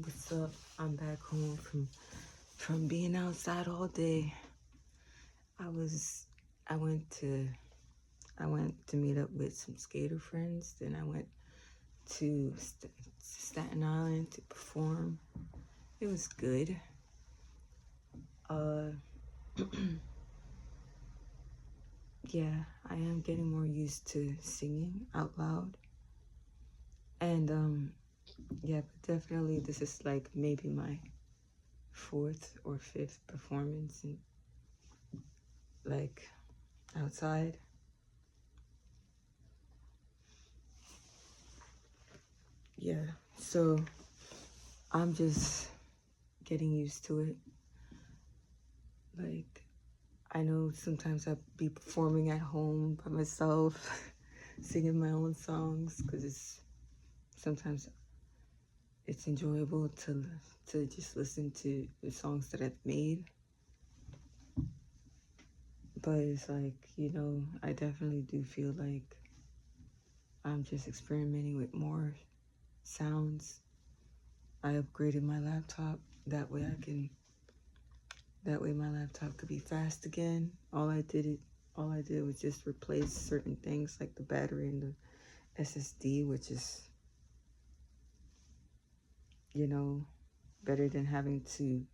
What's up? I'm back home from being outside all day. I was I went to I went to meet up with some skater friends. Then I went to Staten Island to perform. It was good. Uh, yeah, I am getting more used to singing out loud, and yeah, but definitely this is like maybe my fourth or fifth performance in like outside. Yeah, so I'm just getting used to it. Like, I know sometimes I'll be performing at home by myself, singing my own songs, because sometimes it's enjoyable to just listen to the songs that I've made. But it's like, I definitely do feel like I'm just experimenting with more sounds. I upgraded my laptop. That way my laptop could be fast again. All I did was just replace certain things like the battery and the SSD, which is, better than having to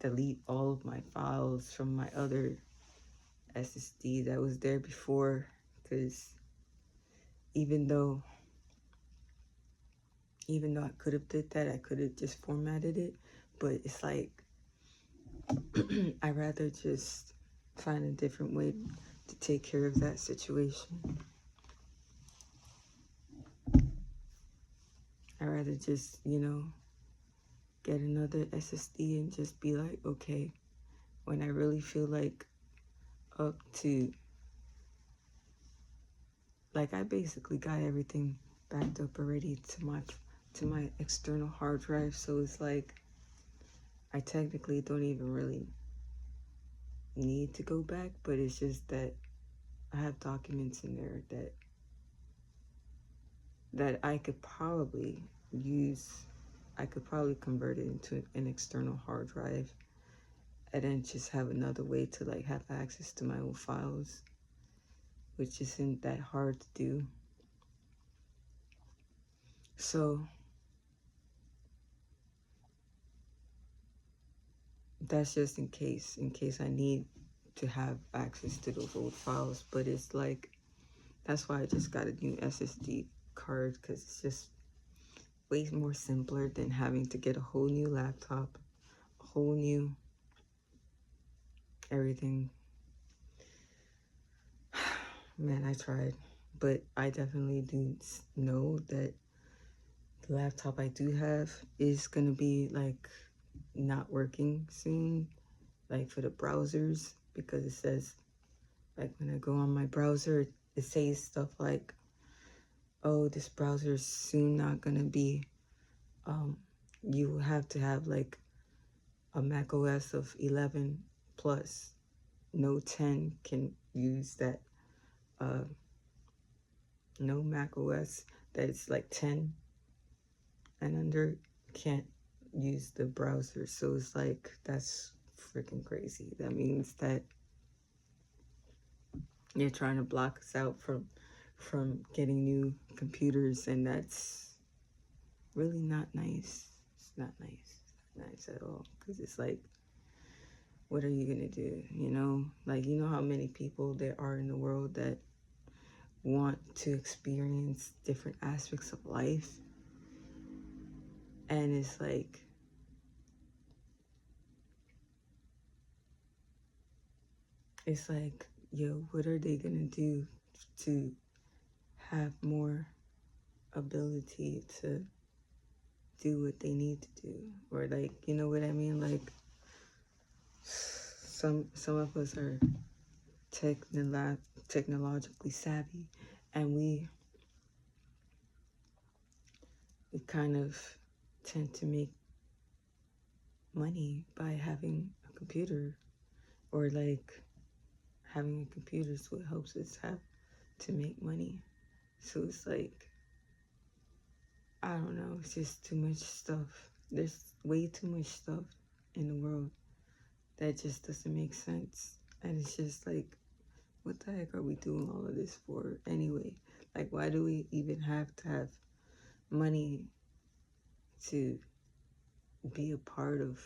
delete all of my files from my other SSD that was there before. Because even though I could have did that, I could have just formatted it. But it's like I'd rather just find a different way to take care of that situation. I'd rather just, get another SSD and just be like, okay, when I really feel like up to, like, I basically got everything backed up already to my external hard drive, so it's like I technically don't even really need to go back, but it's just that I have documents in there that I could probably use. I could probably convert it into an external hard drive and then just have another way to like have access to my own files, which isn't that hard to do. So that's just in case I need to have access to those old files. But it's like, that's why I just got a new SSD card, because it's just way more simpler than having to get a whole new laptop, a whole new everything. Man, I tried, but I definitely do know that the laptop I do have is gonna be like not working soon, like for the browsers, because it says, like, when I go on my browser, it says stuff like, oh, this browser is soon not gonna be, you have to have like a Mac OS of 11 plus. No 10 can use that. No Mac OS that is like 10 and under can't use the browser. So it's like, that's freaking crazy. That means that you're trying to block us out from getting new computers, and that's really not nice. It's not nice. It's not nice at all, because it's like, what are you gonna do? Like, how many people there are in the world that want to experience different aspects of life, and it's like, yo, what are they gonna do to have more ability to do what they need to do? Or, like, you know what I mean? Like, some of us are technologically savvy, and we kind of tend to make money by having a computer, or like having a computer is what helps us have to make money. So it's like, I don't know, it's just too much stuff. There's way too much stuff in the world that just doesn't make sense. And it's just like, what the heck are we doing all of this for anyway? Like, why do we even have to have money to be a part of,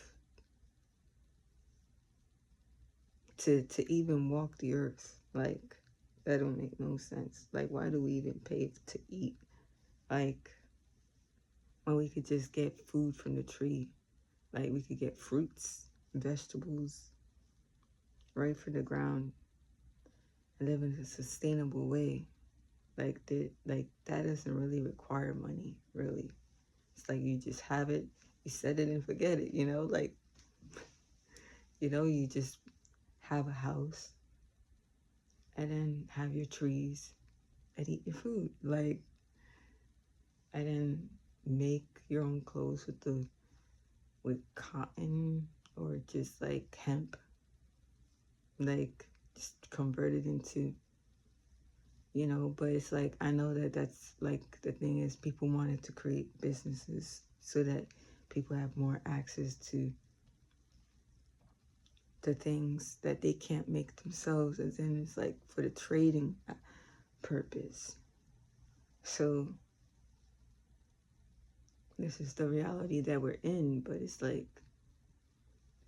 to even walk the earth? Like, that don't make no sense. Like, why do we even pay to eat? Like, when we could just get food from the tree. Like, we could get fruits, vegetables, right from the ground, and live in a sustainable way. Like, that doesn't really require money, really. It's like you just have it, you set it and forget it, you know? Like, you just have a house and then have your trees and eat your food. Like, and then make your own clothes with cotton or just like hemp. Like, just convert it into, but it's like, I know that that's like, the thing is, people wanted to create businesses so that people have more access to the things that they can't make themselves, and then it's like for the trading purpose. So this is the reality that we're in, but it's like,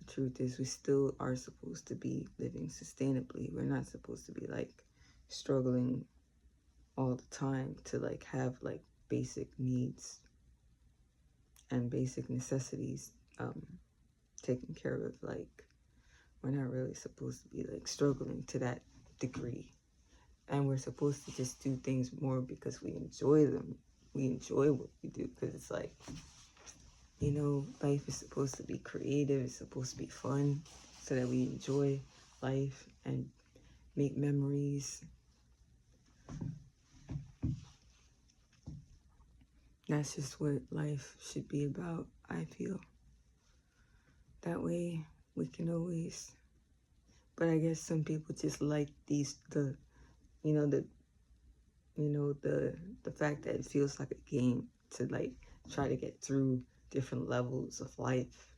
the truth is, we still are supposed to be living sustainably. We're not supposed to be like struggling all the time to like have like basic needs and basic necessities taken care of. Like, we're not really supposed to be like struggling to that degree. And we're supposed to just do things more because we enjoy them. We enjoy what we do, because it's like, life is supposed to be creative. It's supposed to be fun, so that we enjoy life and make memories. That's just what life should be about, I feel. That way we can always, but I guess some people just like the fact that it feels like a game to like try to get through different levels of life.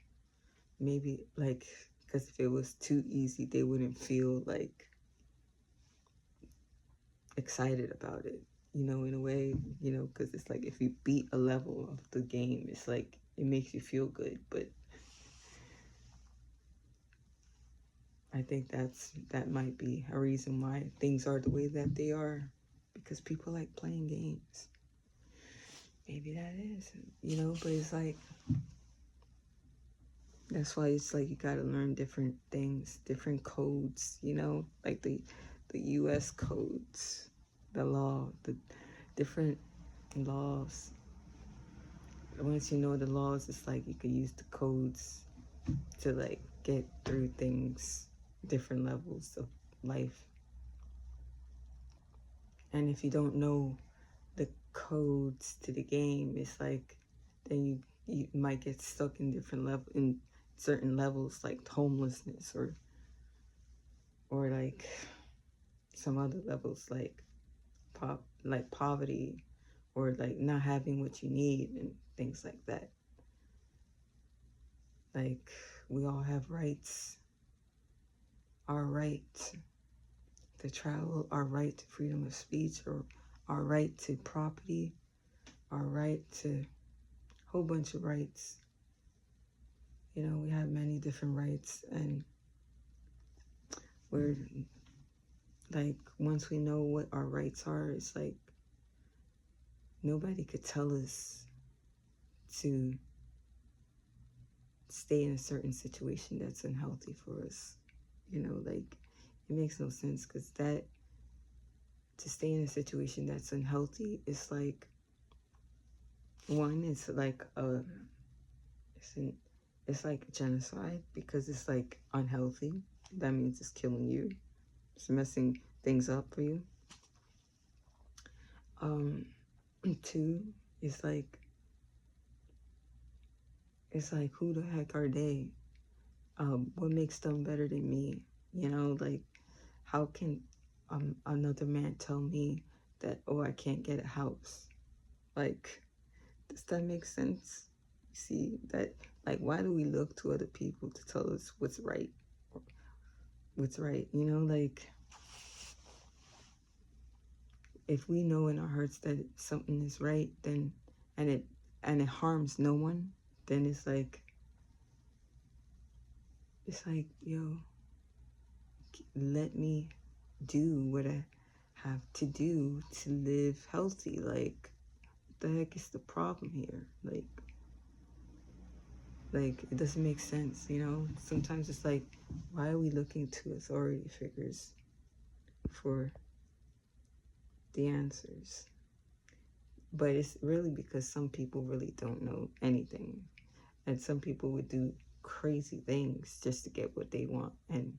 Maybe like, because if it was too easy, they wouldn't feel like excited about it, in a way, because it's like, if you beat a level of the game, it's like, it makes you feel good. But I think that might be a reason why things are the way that they are, because people like playing games. Maybe that is, but it's like, that's why it's like, you gotta learn different things, different codes, like the US codes, the law, the different laws. Once you know the laws, it's like you could use the codes to like get through things, different levels of life. And if you don't know the codes to the game, it's like, then you might get stuck in certain levels, like homelessness, or like some other levels, like poverty, or like not having what you need and things like that. Like, we all have rights. Our right to travel, our right to freedom of speech, or our right to property, our right to a whole bunch of rights. We have many different rights, and we're like, once we know what our rights are, it's like, nobody could tell us to stay in a certain situation that's unhealthy for us. Like, it makes no sense, because to stay in a situation that's unhealthy is like, one, it's like it's like genocide, because it's like unhealthy. That means it's killing you. It's messing things up for you. Two, it's like, who the heck are they? What makes them better than me? Like, how can another man tell me that, oh, I can't get a house? Like, Does that make sense? See that, like, why do we look to other people to tell us what's right? What's right? You know, like, if we know in our hearts that something is right, then and it harms no one, then it's like, yo, let me do what I have to do to live healthy. Like, what the heck is the problem here? Like it doesn't make sense, you know? Sometimes it's like, why are we looking to authority figures for the answers? But it's really because some people really don't know anything. And some people would do crazy things just to get what they want. And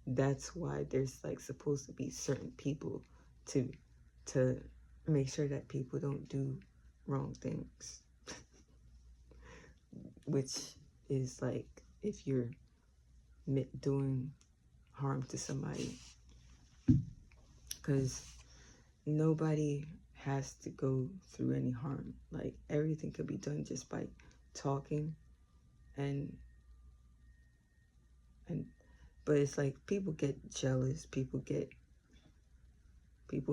that's why there's like supposed to be certain people to to make sure that people don't do wrong things. Which is like, if you're doing harm to somebody, because nobody has to go through any harm. Like, everything could be done just by talking and but it's like people get jealous, people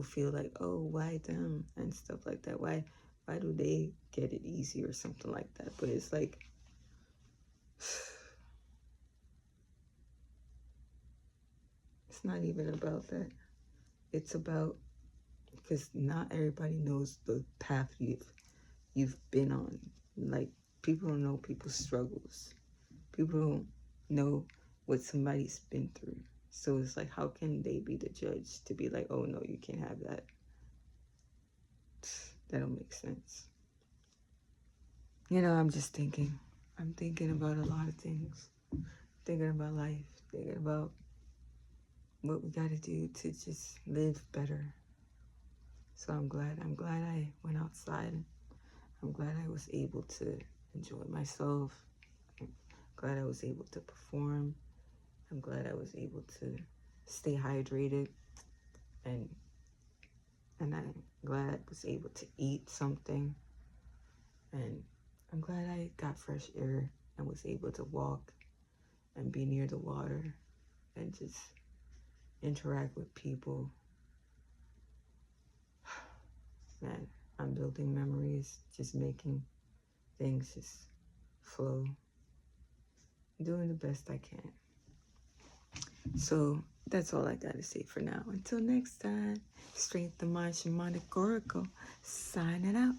feel like, oh, why them and stuff like that. Why do they get it easy or something like that? But it's like, it's not even about that. It's about, because not everybody knows the path you've been on. Like, people don't know people's struggles. People don't know what somebody's been through. So it's like, how can they be the judge to be like, oh no, you can't have that? That don't make sense. You know, I'm just thinking. I'm thinking about a lot of things. Thinking about life. Thinking about what we gotta do to just live better. So I'm glad I went outside. I'm glad I was able to enjoy myself. I'm glad I was able to perform. I'm glad I was able to stay hydrated, and I'm glad I was able to eat something, and I'm glad I got fresh air and was able to walk and be near the water and just interact with people. Man, I'm building memories, just making things just flow, doing the best I can. So that's all I gotta say for now. Until next time, Strength the Mind, Shamanic Oracle, signing out.